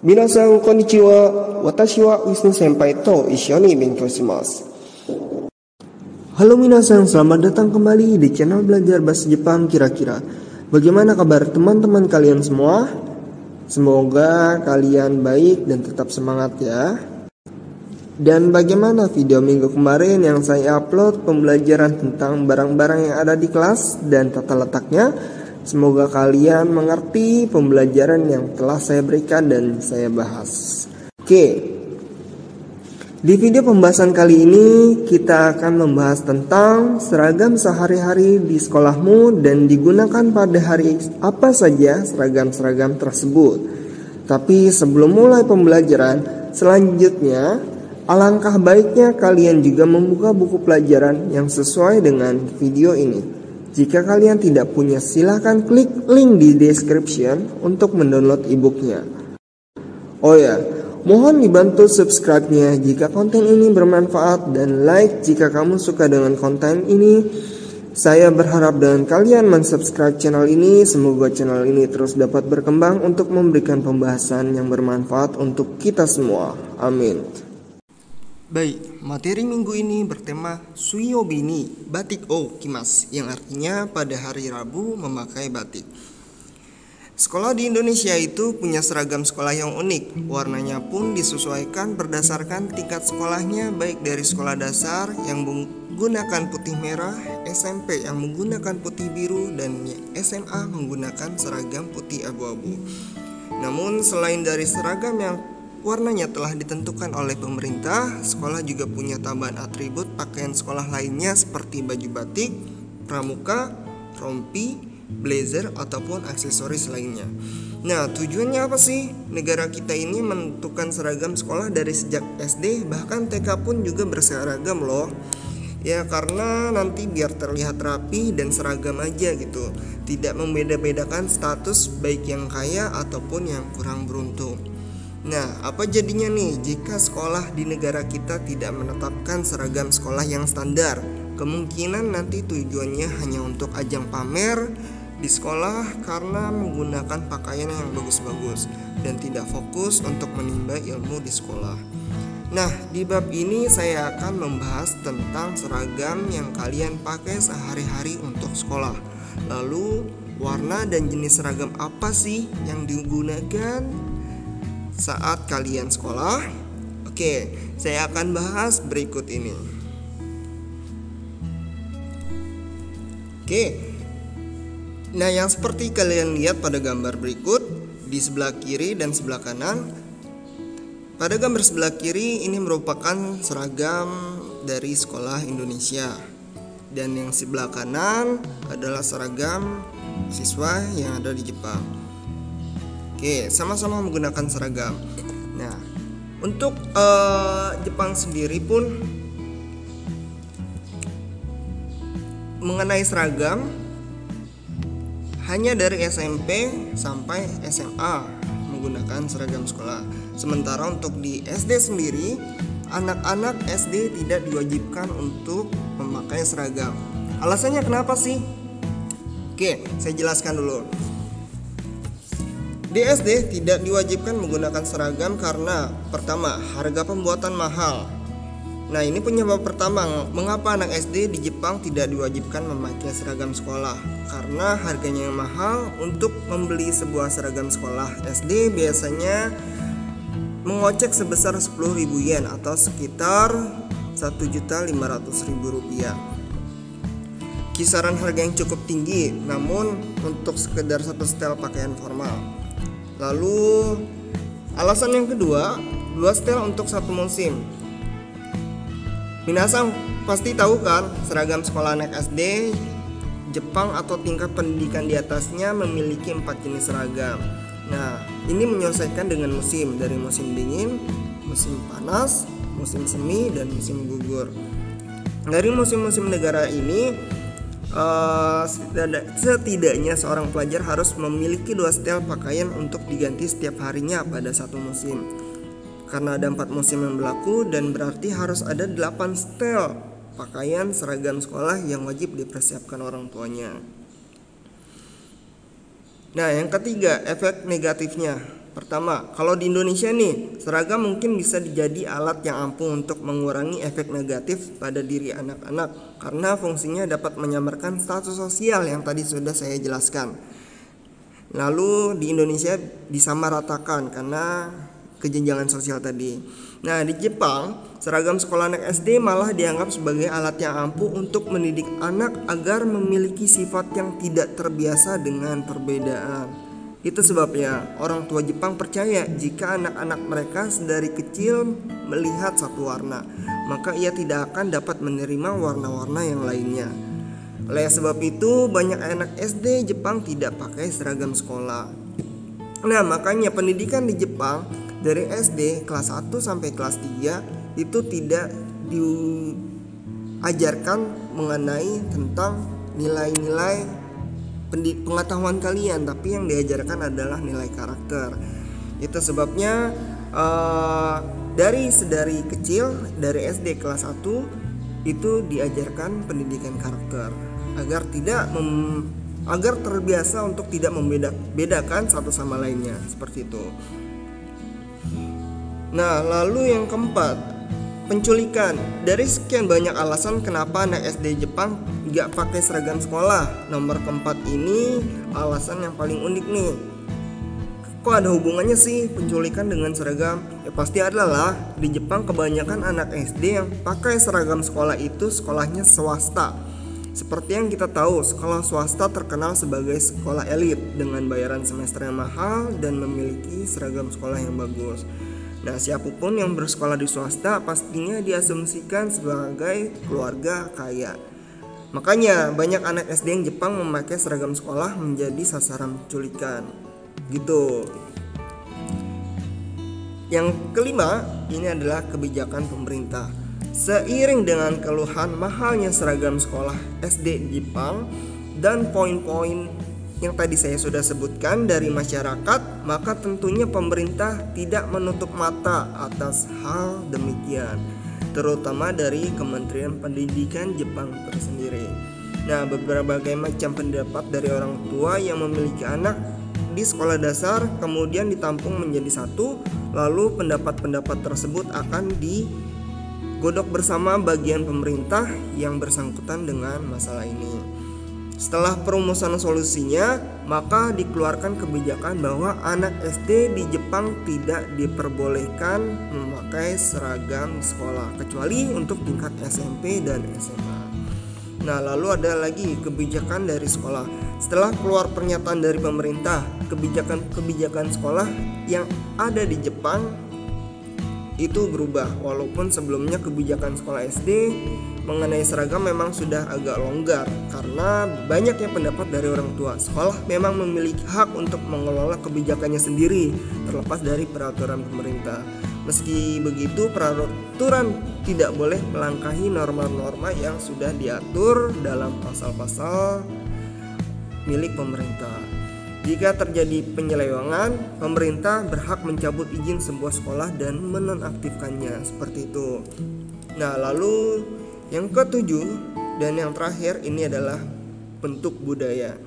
Minasan konnichiwa, watashi wa Wisnu Senpai to ishoni benkyou shimasu. Halo minasan, selamat datang kembali di channel belajar bahasa Jepang kira-kira. Bagaimana kabar teman-teman kalian semua? Semoga kalian baik dan tetap semangat ya. Dan bagaimana video minggu kemarin yang saya upload pembelajaran tentang barang-barang yang ada di kelas dan tata letaknya? Semoga kalian mengerti pembelajaran yang telah saya berikan dan saya bahas. Oke, di video pembahasan kali ini kita akan membahas tentang seragam sehari-hari di sekolahmu dan digunakan pada hari apa saja seragam-seragam tersebut. Tapi sebelum mulai pembelajaran selanjutnya, alangkah baiknya kalian juga membuka buku pelajaran yang sesuai dengan video ini. Jika kalian tidak punya, silahkan klik link di description untuk mendownload e-booknya. Oh ya, mohon dibantu subscribe-nya jika konten ini bermanfaat dan like jika kamu suka dengan konten ini. Saya berharap dengan kalian mensubscribe channel ini, semoga channel ini terus dapat berkembang untuk memberikan pembahasan yang bermanfaat untuk kita semua. Amin. Baik, materi minggu ini bertema Suiyobi ni batik o kimas, yang artinya pada hari Rabu memakai batik. Sekolah di Indonesia itu punya seragam sekolah yang unik. Warnanya pun disesuaikan berdasarkan tingkat sekolahnya, baik dari sekolah dasar yang menggunakan putih merah, SMP yang menggunakan putih biru, dan SMA menggunakan seragam putih abu-abu. Namun selain dari seragam yang warnanya telah ditentukan oleh pemerintah, sekolah juga punya tambahan atribut pakaian sekolah lainnya seperti baju batik, pramuka, rompi, blazer, ataupun aksesoris lainnya. Nah, tujuannya apa sih? Negara kita ini menentukan seragam sekolah dari sejak SD, bahkan TK pun juga berseragam loh. Ya, karena nanti biar terlihat rapi dan seragam aja gitu. Tidak membeda-bedakan status baik yang kaya ataupun yang kurang beruntung. Nah, apa jadinya nih jika sekolah di negara kita tidak menetapkan seragam sekolah yang standar? Kemungkinan nanti tujuannya hanya untuk ajang pamer di sekolah karena menggunakan pakaian yang bagus-bagus dan tidak fokus untuk menimba ilmu di sekolah. Nah, di bab ini saya akan membahas tentang seragam yang kalian pakai sehari-hari untuk sekolah. Lalu, warna dan jenis seragam apa sih yang digunakan saat kalian sekolah? Oke, saya akan bahas berikut ini. Oke. Nah, yang seperti kalian lihat pada gambar berikut, di sebelah kiri dan sebelah kanan. Pada gambar sebelah kiri ini merupakan seragam dari sekolah Indonesia. Dan yang sebelah kanan adalah seragam siswa yang ada di Jepang. Oke, sama-sama menggunakan seragam. Nah, untuk Jepang sendiri pun mengenai seragam hanya dari SMP sampai SMA menggunakan seragam sekolah. Sementara untuk di SD sendiri, anak-anak SD tidak diwajibkan untuk memakai seragam. Alasannya kenapa sih? Oke, saya jelaskan dulu. Di SD tidak diwajibkan menggunakan seragam karena pertama, harga pembuatan mahal. Nah, ini penyebab pertama mengapa anak SD di Jepang tidak diwajibkan memakai seragam sekolah. Karena harganya yang mahal. Untuk membeli sebuah seragam sekolah SD biasanya mengocek sebesar 10.000 yen atau sekitar 1.500.000 rupiah. Kisaran harga yang cukup tinggi, namun untuk sekedar satu setel pakaian formal. Lalu alasan yang kedua, 2 setel untuk satu musim. Minasan pasti tahu kan, seragam sekolah anak SD Jepang atau tingkat pendidikan di atasnya memiliki 4 jenis seragam. Nah, ini menyesuaikan dengan musim, dari musim dingin, musim panas, musim semi, dan musim gugur. Dari musim-musim negara ini, setidaknya seorang pelajar harus memiliki 2 setel pakaian untuk diganti setiap harinya pada satu musim. Karena ada 4 musim yang berlaku, dan berarti harus ada 8 setel pakaian seragam sekolah yang wajib dipersiapkan orang tuanya. Nah, yang ketiga, efek negatifnya. Pertama, kalau di Indonesia nih, seragam mungkin bisa jadi alat yang ampuh untuk mengurangi efek negatif pada diri anak-anak karena fungsinya dapat menyamarkan status sosial yang tadi sudah saya jelaskan. Lalu di Indonesia disamaratakan karena kejenjangan sosial tadi. Nah, di Jepang, seragam sekolah anak SD malah dianggap sebagai alat yang ampuh untuk mendidik anak agar memiliki sifat yang tidak terbiasa dengan perbedaan. Itu sebabnya orang tua Jepang percaya jika anak-anak mereka sedari kecil melihat satu warna, maka ia tidak akan dapat menerima warna-warna yang lainnya. Oleh sebab itu, banyak anak SD Jepang tidak pakai seragam sekolah. Nah, makanya pendidikan di Jepang dari SD kelas 1 sampai kelas 3 itu tidak diajarkan mengenai tentang nilai-nilai pengetahuan kalian, tapi yang diajarkan adalah nilai karakter. Itu sebabnya dari sedari kecil, dari SD kelas 1 itu diajarkan pendidikan karakter agar terbiasa untuk tidak membedakan satu sama lainnya, seperti itu. Nah, lalu yang keempat, penculikan. Dari sekian banyak alasan kenapa anak SD Jepang gak pakai seragam sekolah, nomor keempat ini alasan yang paling unik nih. Kok ada hubungannya sih penculikan dengan seragam? Ya pasti adalah di Jepang kebanyakan anak SD yang pakai seragam sekolah itu sekolahnya swasta. Seperti yang kita tahu, sekolah swasta terkenal sebagai sekolah elit dengan bayaran semester yang mahal dan memiliki seragam sekolah yang bagus. Nah, siapapun yang bersekolah di swasta pastinya diasumsikan sebagai keluarga kaya. Makanya banyak anak SD yang Jepang memakai seragam sekolah menjadi sasaran penculikan. Gitu. Yang kelima, ini adalah kebijakan pemerintah. Seiring dengan keluhan mahalnya seragam sekolah SD di Jepang dan poin-poin yang tadi saya sudah sebutkan dari masyarakat, maka tentunya pemerintah tidak menutup mata atas hal demikian, terutama dari Kementerian Pendidikan Jepang tersendiri. Nah, berbagai macam pendapat dari orang tua yang memiliki anak di sekolah dasar kemudian ditampung menjadi satu, lalu pendapat-pendapat tersebut akan digodok bersama bagian pemerintah yang bersangkutan dengan masalah ini. Setelah perumusan solusinya, maka dikeluarkan kebijakan bahwa anak SD di Jepang tidak diperbolehkan memakai seragam sekolah kecuali untuk tingkat SMP dan SMA. Nah, lalu ada lagi kebijakan dari sekolah. Setelah keluar pernyataan dari pemerintah, kebijakan sekolah yang ada di Jepang itu berubah. Walaupun sebelumnya kebijakan sekolah SD mengenai seragam memang sudah agak longgar karena banyaknya pendapat dari orang tua. Sekolah memang memiliki hak untuk mengelola kebijakannya sendiri terlepas dari peraturan pemerintah. Meski begitu, peraturan tidak boleh melangkahi norma-norma yang sudah diatur dalam pasal-pasal milik pemerintah. Jika terjadi penyelewengan, pemerintah berhak mencabut izin sebuah sekolah dan menonaktifkannya, seperti itu. Nah, lalu yang ketujuh dan yang terakhir ini adalah bentuk budaya.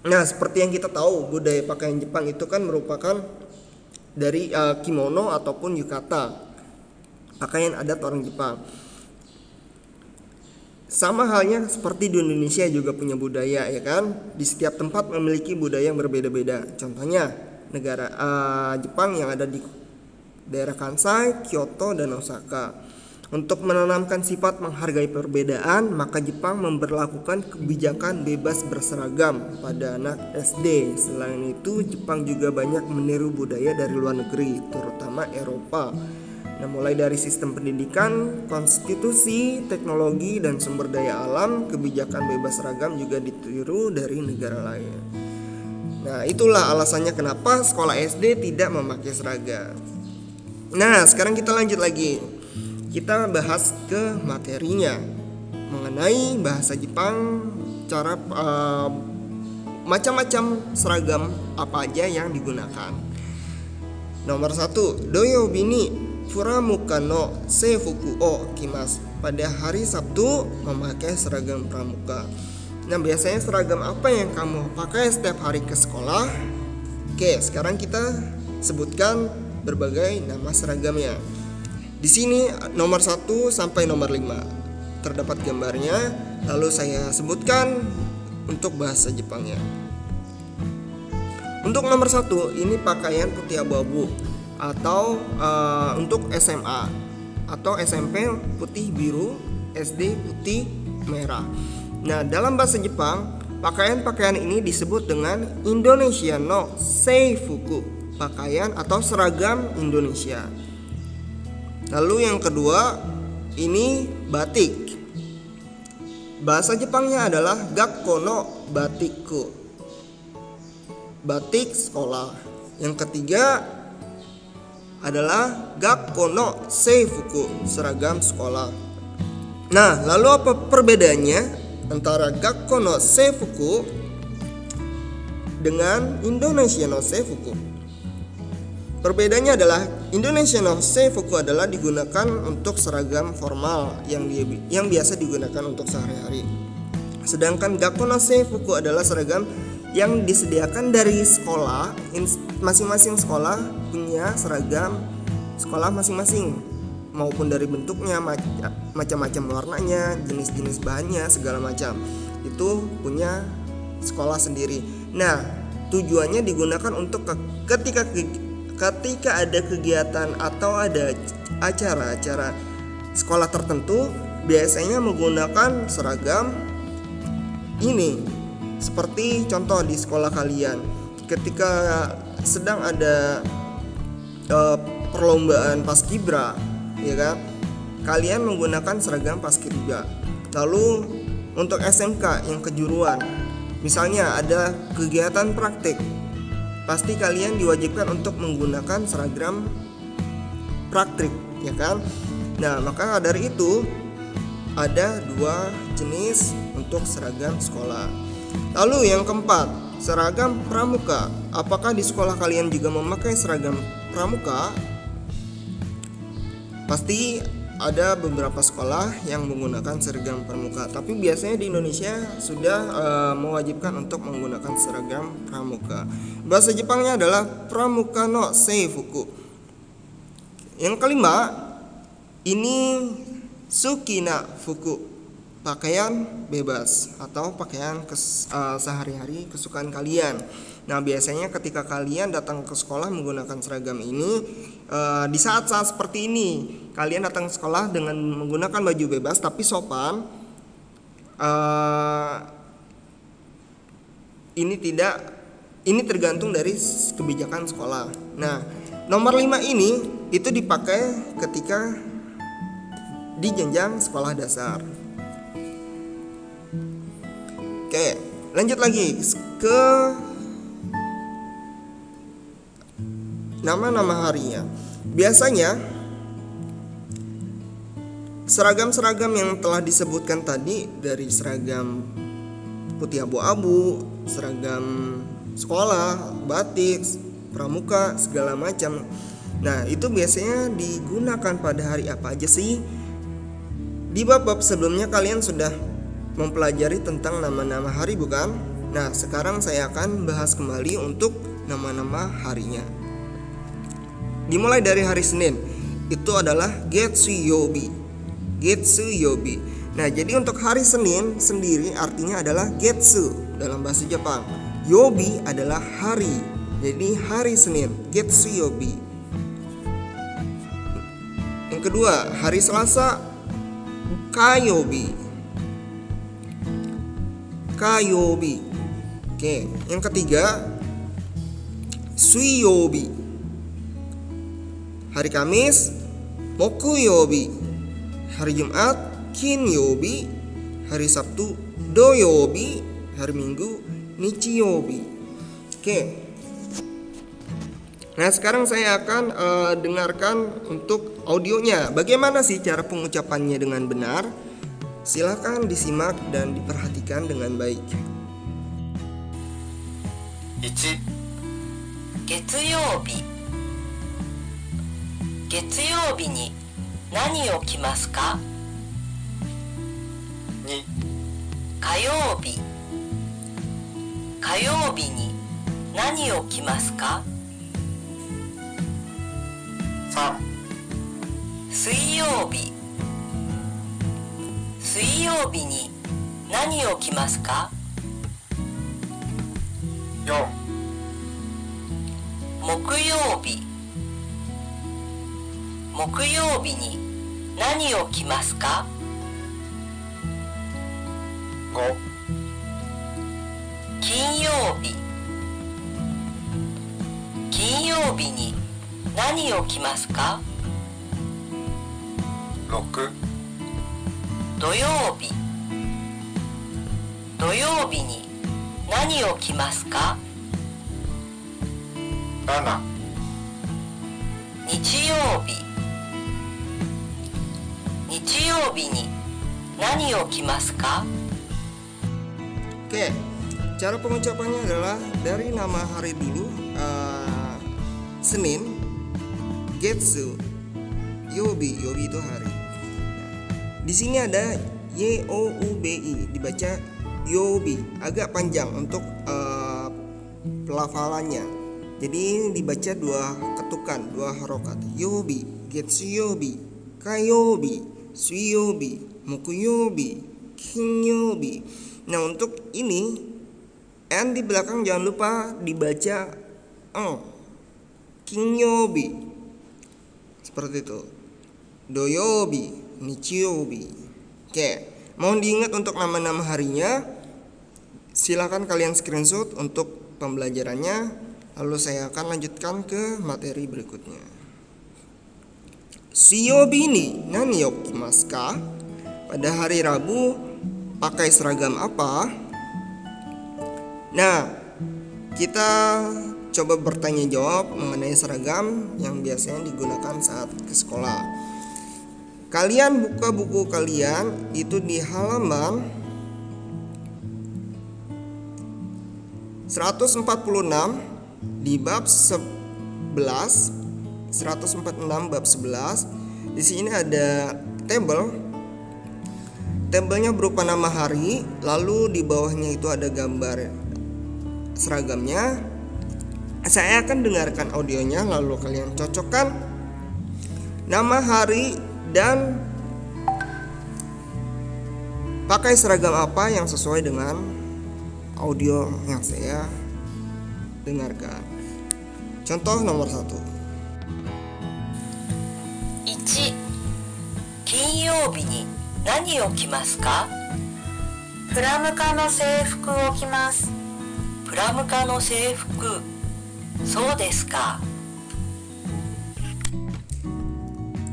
Nah, seperti yang kita tahu, budaya pakaian Jepang itu kan merupakan dari kimono ataupun yukata, pakaian adat orang Jepang. Sama halnya seperti di Indonesia juga punya budaya, ya kan? Di setiap tempat memiliki budaya yang berbeda-beda. Contohnya negara Jepang yang ada di daerah Kansai, Kyoto, dan Osaka. Untuk menanamkan sifat menghargai perbedaan, maka Jepang memberlakukan kebijakan bebas berseragam pada anak SD. Selain itu, Jepang juga banyak meniru budaya dari luar negeri, terutama Eropa. Nah, mulai dari sistem pendidikan, konstitusi, teknologi, dan sumber daya alam, kebijakan bebas seragam juga ditiru dari negara lain. Nah, itulah alasannya kenapa sekolah SD tidak memakai seragam. Nah, sekarang kita lanjut lagi. Kita bahas ke materinya mengenai bahasa Jepang, cara macam-macam seragam apa aja yang digunakan. Nomor 1, Doyobi ni furamuka no seifuku o kimasu. Pada hari Sabtu memakai seragam pramuka. Nah, biasanya seragam apa yang kamu pakai setiap hari ke sekolah? Oke, sekarang kita sebutkan berbagai nama seragamnya. Di sini nomor 1 sampai nomor 5 terdapat gambarnya, lalu saya sebutkan untuk bahasa Jepangnya. Untuk nomor 1 ini pakaian putih abu-abu atau untuk SMA atau SMP putih biru, SD putih merah. Nah, dalam bahasa Jepang, pakaian-pakaian ini disebut dengan Indonesia no Seifuku, pakaian atau seragam Indonesia. Lalu yang kedua, ini batik. Bahasa Jepangnya adalah Gakko no Batiku, batik sekolah. Yang ketiga adalah Gakko no Seifuku, seragam sekolah. Nah, lalu apa perbedaannya antara Gakko no Seifuku dengan Indonesia no Seifuku? Perbedaannya adalah Indonesia no Seifuku adalah digunakan untuk seragam formal yang biasa digunakan untuk sehari-hari. Sedangkan Gakko no Seifuku adalah seragam yang disediakan dari sekolah. Masing-masing sekolah punya seragam sekolah masing-masing, maupun dari bentuknya, macam-macam warnanya, jenis-jenis bahannya, segala macam. Itu punya sekolah sendiri. Nah, tujuannya digunakan untuk ketika ada kegiatan atau ada acara-acara sekolah tertentu, biasanya menggunakan seragam ini. Seperti contoh di sekolah kalian, ketika sedang ada perlombaan paskibra, ya kan, kalian menggunakan seragam paskibra. Lalu untuk SMK yang kejuruan, misalnya ada kegiatan praktik, pasti kalian diwajibkan untuk menggunakan seragam praktik, ya kan? Nah, maka dari itu ada 2 jenis untuk seragam sekolah. Lalu yang keempat, seragam pramuka. Apakah di sekolah kalian juga memakai seragam pramuka? Pasti ada beberapa sekolah yang menggunakan seragam pramuka, tapi biasanya di Indonesia sudah mewajibkan untuk menggunakan seragam pramuka. Bahasa Jepangnya adalah Pramuka no Seifuku. Yang kelima, ini Sukina Fuku, pakaian bebas atau pakaian sehari-hari kesukaan kalian. Nah, biasanya ketika kalian datang ke sekolah menggunakan seragam ini, di saat-saat seperti ini kalian datang ke sekolah dengan menggunakan baju bebas tapi sopan. Ini tergantung dari kebijakan sekolah. Nah, nomor 5 ini itu dipakai ketika di jenjang sekolah dasar. Oke, lanjut lagi ke nama-nama harinya. Biasanya seragam-seragam yang telah disebutkan tadi, dari seragam putih abu-abu, seragam sekolah, batik, pramuka, segala macam. Nah, itu biasanya digunakan pada hari apa aja sih? Di bab-bab sebelumnya kalian sudah mempelajari tentang nama-nama hari, bukan? Nah, sekarang saya akan bahas kembali untuk nama-nama harinya. Dimulai dari hari Senin, itu adalah Getsuyobi. Getsuyobi. Nah, jadi untuk hari Senin sendiri artinya adalah Getsu dalam bahasa Jepang. Yobi adalah hari. Jadi hari Senin, Getsuyobi. Yang kedua, hari Selasa, Kayobi. Kayobi. Oke, yang ketiga, Suiyobi. Hari Kamis, Mokuyobi. Hari Jumat, Kinyobi. Hari Sabtu, Doyobi. Hari Minggu, Nichiyobi. Oke. Nah, sekarang saya akan dengarkan untuk audionya. Bagaimana sih cara pengucapannya dengan benar? Silakan disimak dan diperhatikan dengan baik. 1. 月曜日。月曜日に何を着ますか？ 2、火曜日。火曜日に何を着ますか？ 3、水曜日。水曜日に何を着ますか？ 4、木曜日。木曜日に何を着ますか5、金曜日。金曜日に何を着ますか6、土曜日。土曜日に何を着ますか7、日曜日。日曜日に何を着ますか？ Oke, cara pengucapannya adalah dari nama hari dulu, Senin, Getsu, Yobi, Yobi itu hari. Di sini ada Youbi, dibaca Yobi, agak panjang untuk pelafalannya. Jadi dibaca dua ketukan, dua harokat. Yobi, Getsu Yobi, Kayobi, Suyobi, Mokuyobi, Kinyobi. Nah, untuk ini N di belakang jangan lupa dibaca Kinyobi. Seperti itu. Doyobi, Nichiyobi. Oke, mohon diingat untuk nama-nama harinya. Silakan kalian screenshot untuk pembelajarannya. Lalu saya akan lanjutkan ke materi berikutnya. Suyobi ni nani yo kimasu ka? Pada hari Rabu pakai seragam apa? Nah, kita coba bertanya jawab mengenai seragam yang biasanya digunakan saat ke sekolah. Kalian buka buku kalian itu di halaman 146 di bab 11, 146 bab 11. Di sini ada tabelnya berupa nama hari, lalu di bawahnya itu ada gambar seragamnya. Saya akan dengarkan audionya, lalu kalian cocokkan nama hari dan pakai seragam apa yang sesuai dengan audio yang saya dengarkan. Contoh nomor 1. 1、金曜日に何を着ますか？プラム科の制服を着ます。プラム科の制服。そうですか。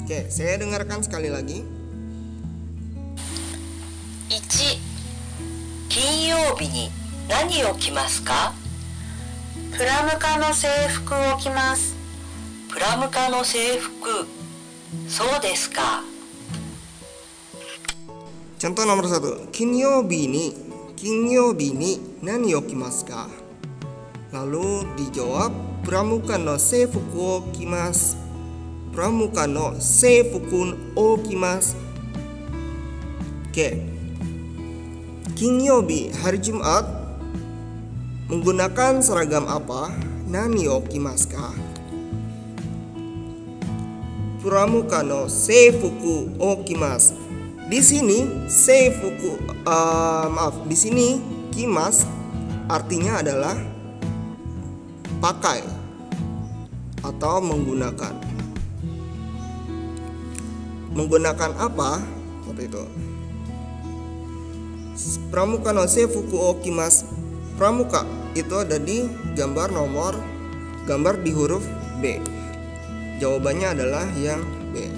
Oke, saya dengarkan sekali lagi. 1、金曜日に何を着ますか？プラム科の制服を着ます。プラム科の制服。そうですか。 Contoh nomor 1. Kinyobi ni nani o kimasu ka? Lalu dijawab pramuka no seifuku o kimasu. Pramuka no seifuku o kimasu. Oke. Kinyobi, hari Jumat, menggunakan seragam apa? Nani o kimasu ka? Pramuka no seifuku o kimasu. Di sini seifuku, di sini kimas artinya adalah pakai atau menggunakan. Menggunakan apa? Seperti itu. Pramuka no seifuku o kimasu. Pramuka itu ada di gambar di huruf B. Jawabannya adalah yang B.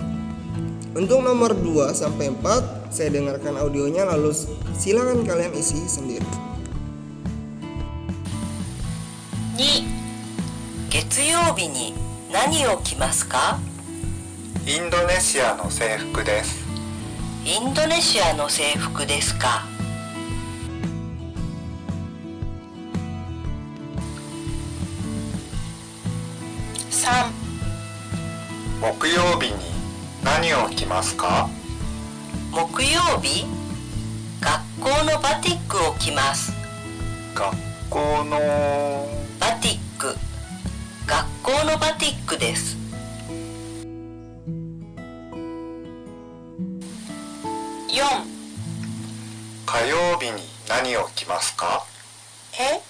Untuk nomor 2 sampai 4 saya dengarkan audionya, lalu silakan kalian isi sendiri. 2、月曜日に何を着ますか？インドネシアの制服です。インドネシアの制服ですか。 3、木曜日に何を着ますか？木曜日、学校のバティックを着ます。学校のバティック、学校のバティックです。曜日に何を着ますか？え、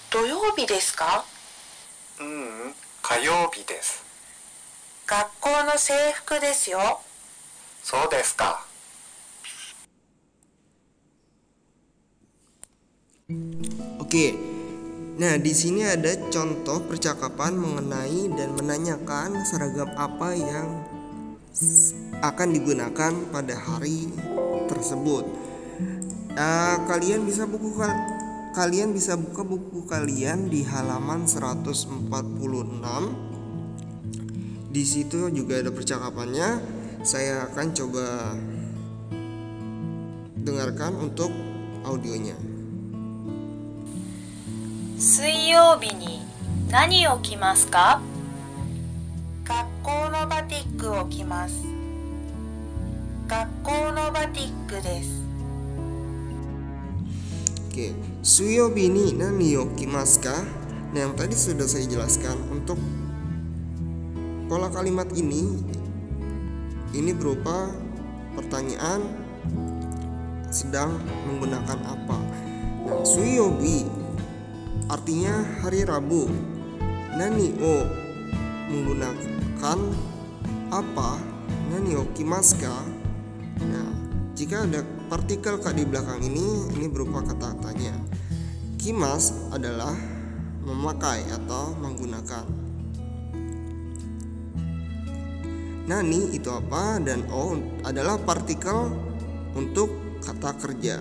土曜日ですか？火曜日です。学校の制服ですよ。そうですか。Oke. Nah, di sini ada contoh percakapan mengenai dan menanyakan seragam apa yang akan digunakan pada hari tersebut. Kalian bisa buka buku kalian di halaman 146. Di situ juga ada percakapannya. Saya akan coba dengarkan untuk audionya. 水曜日に何を着ますか？学校のバティックを着ます。学校のバティックです。Oke, suyobi ni nani o kimasu ka? Nah, yang tadi sudah saya jelaskan. Untuk pola kalimat ini berupa pertanyaan sedang menggunakan apa. Nah, suyobi artinya hari Rabu. Nani o menggunakan apa? Nani o kimasu ka? Nah, jika ada partikel ka di belakang ini berupa kata tanya. Kimas adalah memakai atau menggunakan. Nani itu apa, dan o adalah partikel untuk kata kerja.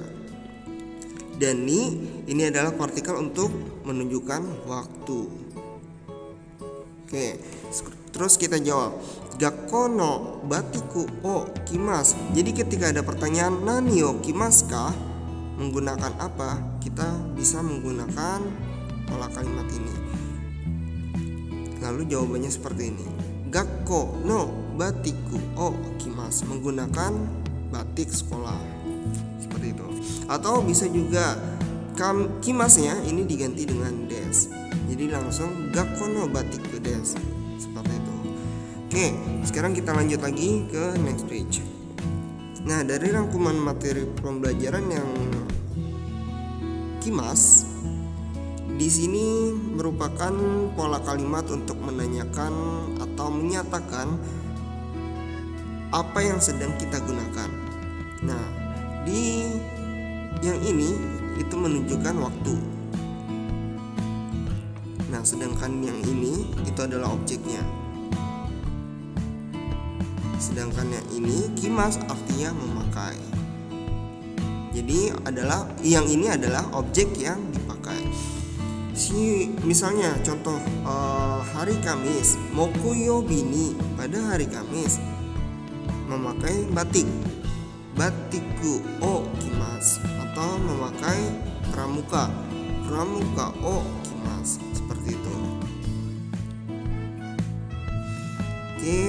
Dan ni ini adalah partikel untuk menunjukkan waktu. Oke, terus kita jawab. Gakko no batiku o kimasu. Jadi ketika ada pertanyaan nani o kimasu ka, menggunakan apa, kita bisa menggunakan pola kalimat ini. Lalu jawabannya seperti ini. Gakko no batiku o kimasu, menggunakan batik sekolah. Seperti itu. Atau bisa juga kimasnya ini diganti dengan des. Jadi langsung gakko no batiku des. Seperti itu. Oke, sekarang kita lanjut lagi ke next page. Nah, dari rangkuman materi pembelajaran yang kimas, di sini merupakan pola kalimat untuk menanyakan atau menyatakan apa yang sedang kita gunakan. Nah, di yang ini itu menunjukkan waktu. Nah, sedangkan yang ini itu adalah objeknya. Sedangkan yang ini kimas artinya memakai. Jadi yang ini adalah objek yang dipakai. Misalnya contoh hari Kamis, mokuyobi ni, pada hari Kamis memakai batik. Batiku o kimas, atau memakai pramuka. Pramuka o kimas, seperti itu. Oke.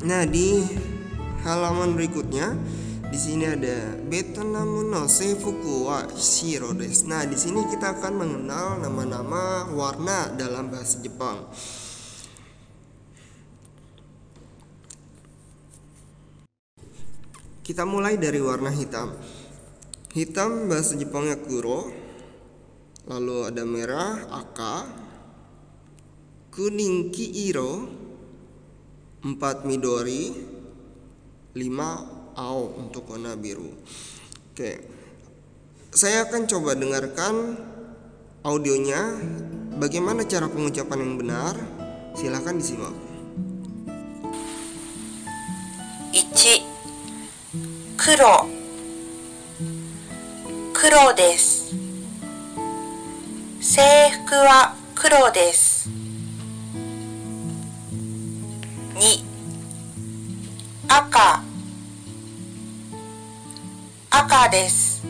Nah, di halaman berikutnya di sini ada Betonamu no seifuku wa shiro desu. Nah, di sini kita akan mengenal nama-nama warna dalam bahasa Jepang. Kita mulai dari warna hitam. Hitam bahasa Jepangnya kuro. Lalu ada merah aka, kuning kiiro, 4 midori, 5 ao untuk warna biru. Oke. Saya akan coba dengarkan audionya. Bagaimana cara pengucapan yang benar? Silahkan disimak. 1. 黒。黒です。制服は黒です。2. 赤。赤です。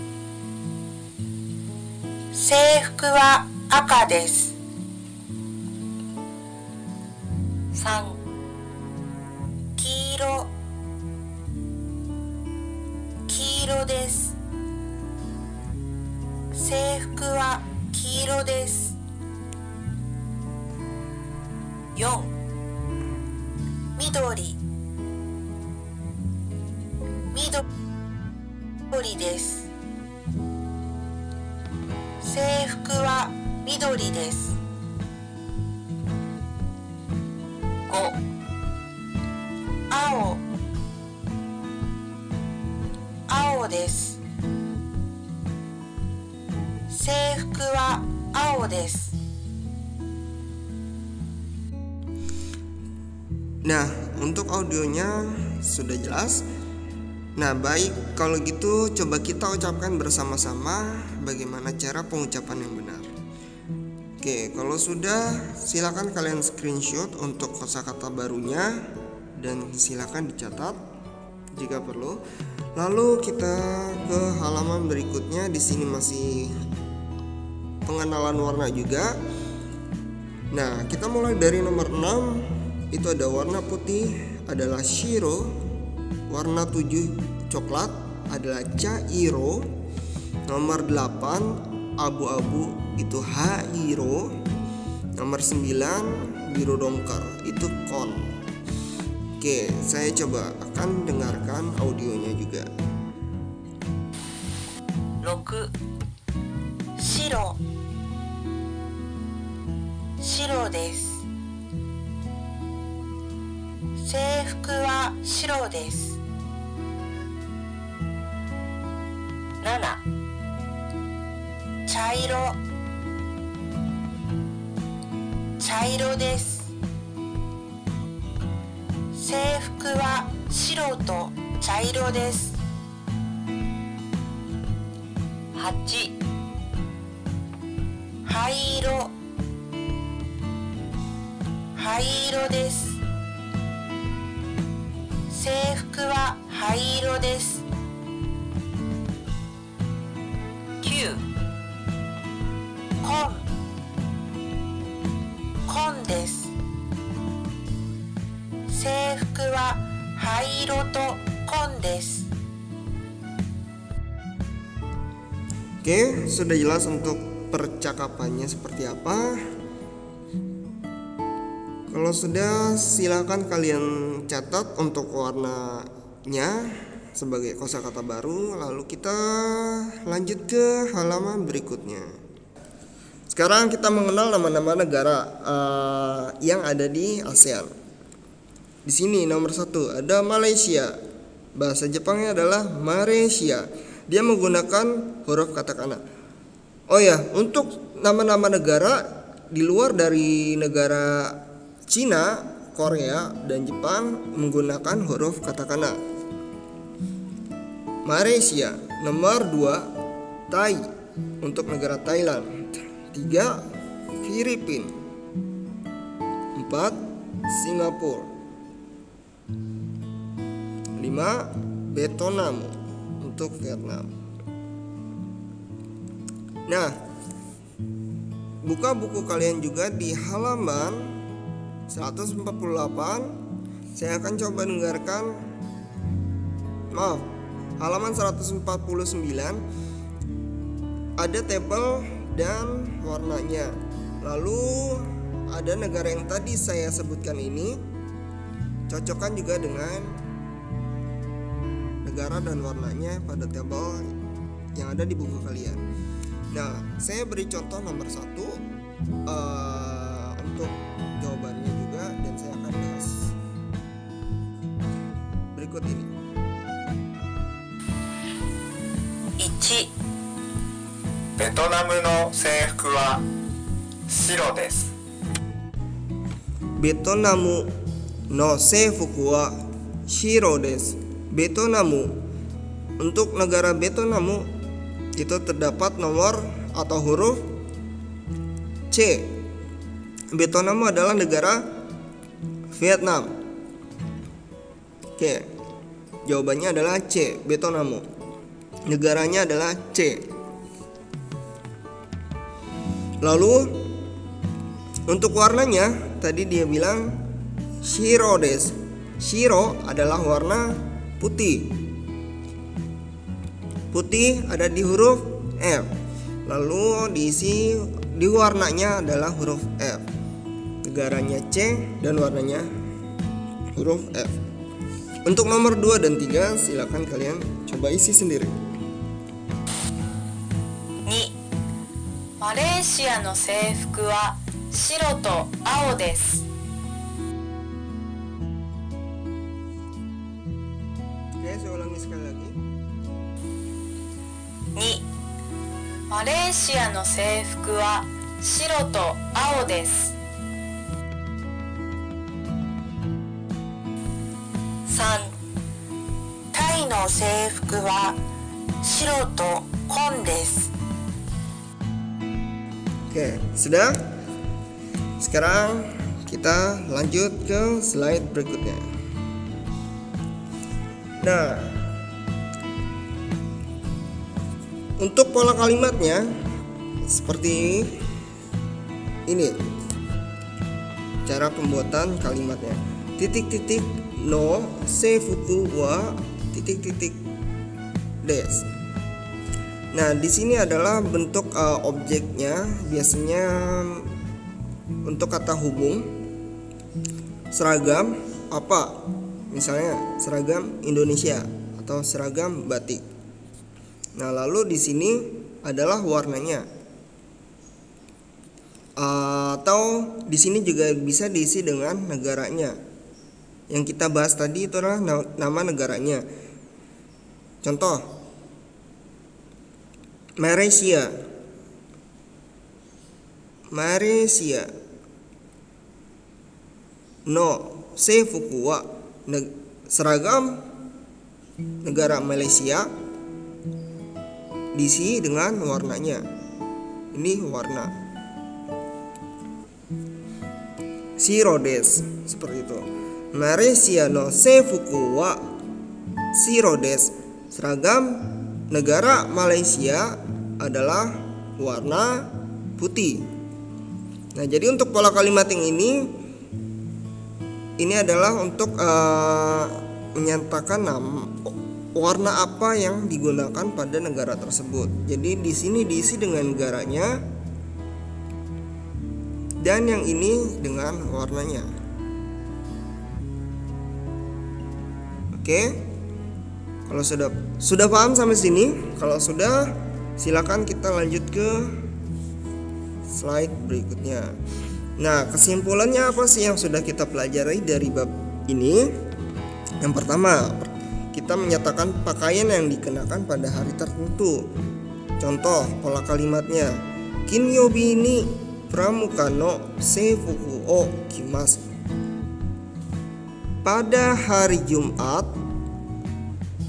制服は赤です。3、黄色。黄色です。制服は黄色です。4、緑。緑。緑です。制服は緑です。5、青、青です。制服は青です。Nah, untuk audionya sudah jelas. Nah, baik, kalau gitu coba kita ucapkan bersama-sama bagaimana cara pengucapan yang benar. Oke, kalau sudah silakan kalian screenshot untuk kosakata barunya dan silakan dicatat jika perlu. Lalu kita ke halaman berikutnya. Di sini masih pengenalan warna juga. Nah, kita mulai dari nomor 6. Itu ada warna putih adalah shiro, warna 7 coklat adalah chairo, nomor 8 abu-abu itu hairo, nomor 9 biru dongker itu kon. Oke, saya coba akan dengarkan audionya juga. 6、白、白です。制服は白です。7、茶色、茶色です。制服は白と茶色です。8、灰色、灰色です。制服は灰色です。9、紺、紺です。制服は灰色と紺です。Oke, sudah jelas untuk percakapannya seperti apa. Kalau sudah, silakan kalian catat untuk warnanya sebagai kosakata baru. Lalu kita lanjut ke halaman berikutnya. Sekarang kita mengenal nama-nama negara yang ada di ASEAN. Di sini nomor 1 ada Malaysia. Bahasa Jepangnya adalah Malaysia. Dia menggunakan huruf katakana. Oh ya, untuk nama-nama negara di luar dari negara Cina, Korea, dan Jepang menggunakan huruf katakana. Malaysia. Nomor 2 Thai untuk negara Thailand. 3 Filipina. 4 Singapura. 5 Vietnam untuk Vietnam. Nah, buka buku kalian juga di halaman 148. Saya akan coba dengarkan. Halaman 149 ada tabel dan warnanya. Lalu ada negara yang tadi saya sebutkan ini, cocokkan juga dengan negara dan warnanya pada tabel yang ada di buku kalian. Nah, saya beri contoh nomor 1 untuk jawabannya juga, dan saya akan bahas berikut ini. 1、ベトナムの制服は白です。ベトナムの制服は白です。Vietnam. Untuk negara Vietnam itu terdapat nomor atau huruf C. Vietnam adalah negara Vietnam. Oke, jawabannya adalah C. Vietnam. Negaranya adalah C. Lalu untuk warnanya tadi dia bilang shiro desu. Shiro adalah warna putih. Putih ada di huruf F. Lalu diisi di warnanya adalah huruf F. Negaranya C dan warnanya huruf F. Untuk nomor 2 dan 3 silakan kalian coba isi sendiri. マレーシアの制服は白と青です。Oke, saya ulangi sekali lagi. 2. マレーシアの制服は白と青です。3. タイの制服は白と紺です。 Oke, sudah? Sekarang kita lanjut ke slide berikutnya. Nah, untuk pola kalimatnya seperti ini. Cara pembuatan kalimatnya. Titik-titik no seifuku wa titik-titik des. Nah, di sini adalah bentuk objeknya, biasanya untuk kata hubung. Seragam apa? Misalnya seragam Indonesia atau seragam batik. Nah, lalu di sini adalah warnanya. Atau di sini juga bisa diisi dengan negaranya. Yang kita bahas tadi itu adalah nama negaranya. Contoh, Malaysia. No seifuku wa seragam negara Malaysia diisi dengan warnanya. Ini warna shiro desu, seperti itu. Malaysia no seifuku wa shiro desu. Seragam negara Malaysia adalah warna putih. Nah, jadi untuk pola kalimat yang ini adalah untuk menyatakan warna apa yang digunakan pada negara tersebut. Jadi di sini diisi dengan negaranya dan yang ini dengan warnanya. Oke. Kalau sudah paham sampai sini, kalau sudah silakan kita lanjut ke slide berikutnya. Nah, kesimpulannya apa sih yang sudah kita pelajari dari bab ini? Yang pertama, kita menyatakan pakaian yang dikenakan pada hari tertentu. Contoh pola kalimatnya, Kinyobi ni pramuka no seifuku o kimasu. Pada hari Jumat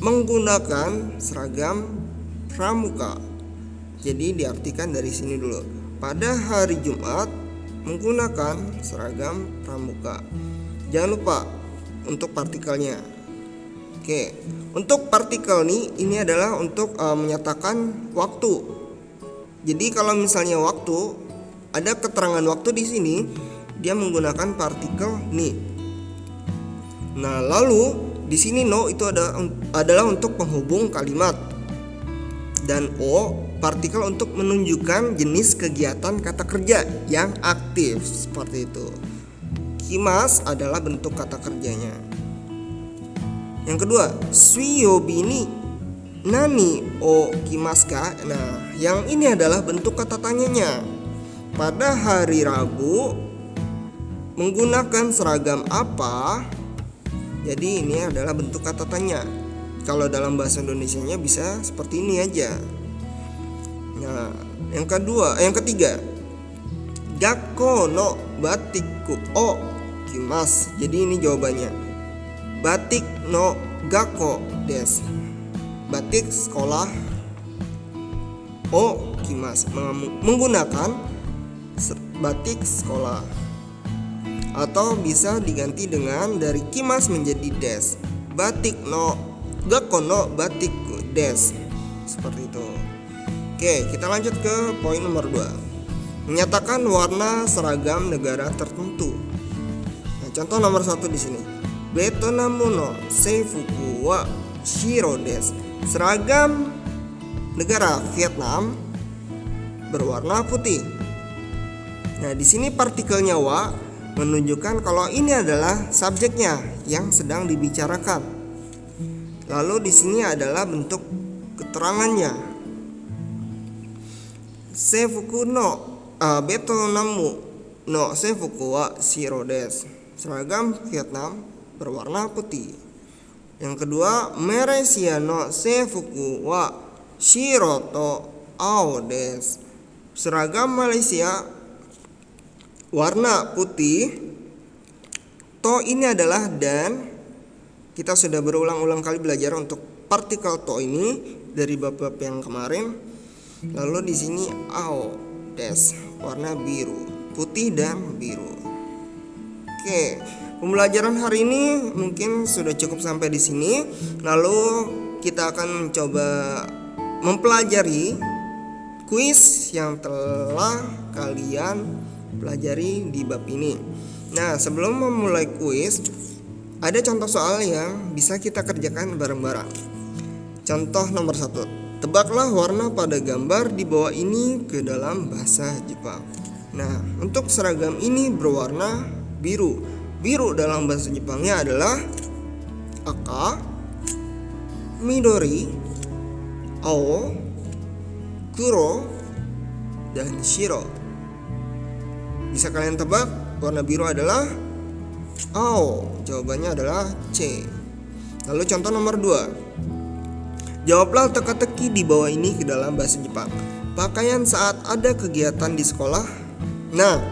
menggunakan seragam pramuka. Jadi diartikan dari sini dulu. Pada hari Jumat menggunakan seragam pramuka. Jangan lupa untuk partikelnya. Oke, untuk partikel ini adalah untuk menyatakan waktu. Jadi kalau misalnya waktu, ada keterangan waktu di sini, dia menggunakan partikel ni. Nah, lalu di sini no itu adalah untuk penghubung kalimat, dan o partikel untuk menunjukkan jenis kegiatan kata kerja yang aktif, seperti itu. Kimas adalah bentuk kata kerjanya. Yang kedua, suiyobi ni nani o kimaska. Nah, yang ini adalah bentuk kata tanyanya. Pada hari Rabu menggunakan seragam apa? Jadi ini adalah bentuk kata tanya. Kalau dalam bahasa Indonesianya bisa seperti ini aja. Nah, yang ketiga, Gakko no batikku o kimas. Jadi ini jawabannya. Batik no gakko des. Batik sekolah o kimas, menggunakan batik sekolah. Atau bisa diganti dengan dari kimas menjadi des. Batik no gakko no batik des. Seperti itu. Oke, kita lanjut ke poin nomor 2. Menyatakan warna seragam negara tertentu. Nah, contoh nomor 1 di sini. Vietnam no seifuku wa shiro desu. Seragam negara Vietnam berwarna putih. Nah, di sini partikelnya wa menunjukkan kalau ini adalah subjeknya yang sedang dibicarakan. Lalu di sini adalah bentuk keterangannya. Seifuku no beto namu no seifuku wa shiro desu. Seragam Vietnam berwarna putih. Yang kedua, Malaysia no seifuku wa shiro to ao desu. Seragam Malaysia warna putih. To ini adalah dan. Kita sudah berulang-ulang kali belajar untuk partikel to ini dari bab-bab yang kemarin. Lalu di sini ao des warna biru, putih dan biru. Oke, pembelajaran hari ini mungkin sudah cukup sampai di sini. Lalu kita akan mencoba mempelajari kuis yang telah kalian pelajari di bab ini. Nah, sebelum memulai kuis, ada contoh soal yang bisa kita kerjakan bareng-bareng. Contoh nomor 1. Tebaklah warna pada gambar di bawah ini ke dalam bahasa Jepang. Nah, untuk seragam ini berwarna biru. Biru dalam bahasa Jepangnya adalah aka, midori, ao, kuro, dan shiro. Bisa kalian tebak? Warna biru adalah ao. Jawabannya adalah C. Lalu contoh nomor 2. Jawablah teka-teki di bawah ini ke dalam bahasa Jepang. Pakaian saat ada kegiatan di sekolah. Nah,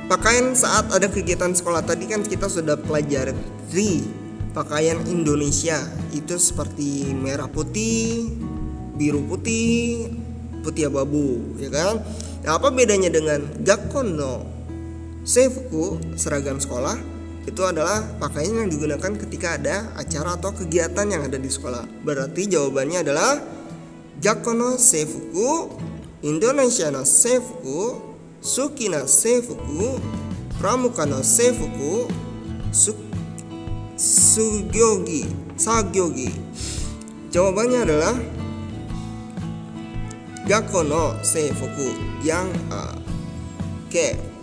pakaian saat ada kegiatan sekolah tadi kan kita sudah pelajari pakaian Indonesia. Itu seperti merah putih, biru putih, putih abu-abu, ya kan? Nah, apa bedanya dengan Gakkon no seifuku, seragam sekolah? Itu adalah pakaian yang digunakan ketika ada acara atau kegiatan yang ada di sekolah. Berarti jawabannya adalah Gakkon no seifuku, Indonesia no seifuku, Suki no seifuku, Pramuka no seifuku, Sagyogi. Jawabannya adalah Gakkon no seifuku yang A. Oke.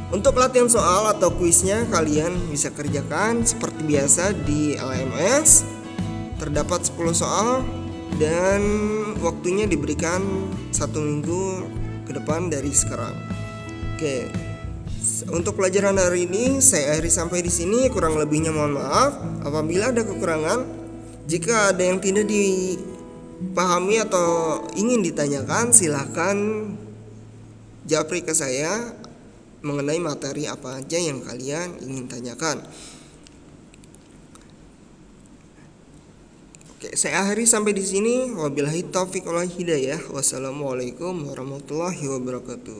Untuk latihan soal atau kuisnya kalian bisa kerjakan seperti biasa di LMS. Terdapat 10 soal dan waktunya diberikan 1 minggu ke depan dari sekarang. Oke. Untuk pelajaran hari ini saya akhiri sampai di sini. Kurang lebihnya mohon maaf. Apabila ada kekurangan, jika ada yang tidak dipahami atau ingin ditanyakan, silahkan japri ke saya mengenai materi apa aja yang kalian ingin tanyakan. Oke, saya akhiri sampai di sini. Wabillahi taufiq wal hidayah. Wassalamualaikum warahmatullahi wabarakatuh.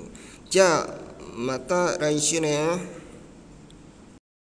Ja, mata raishune.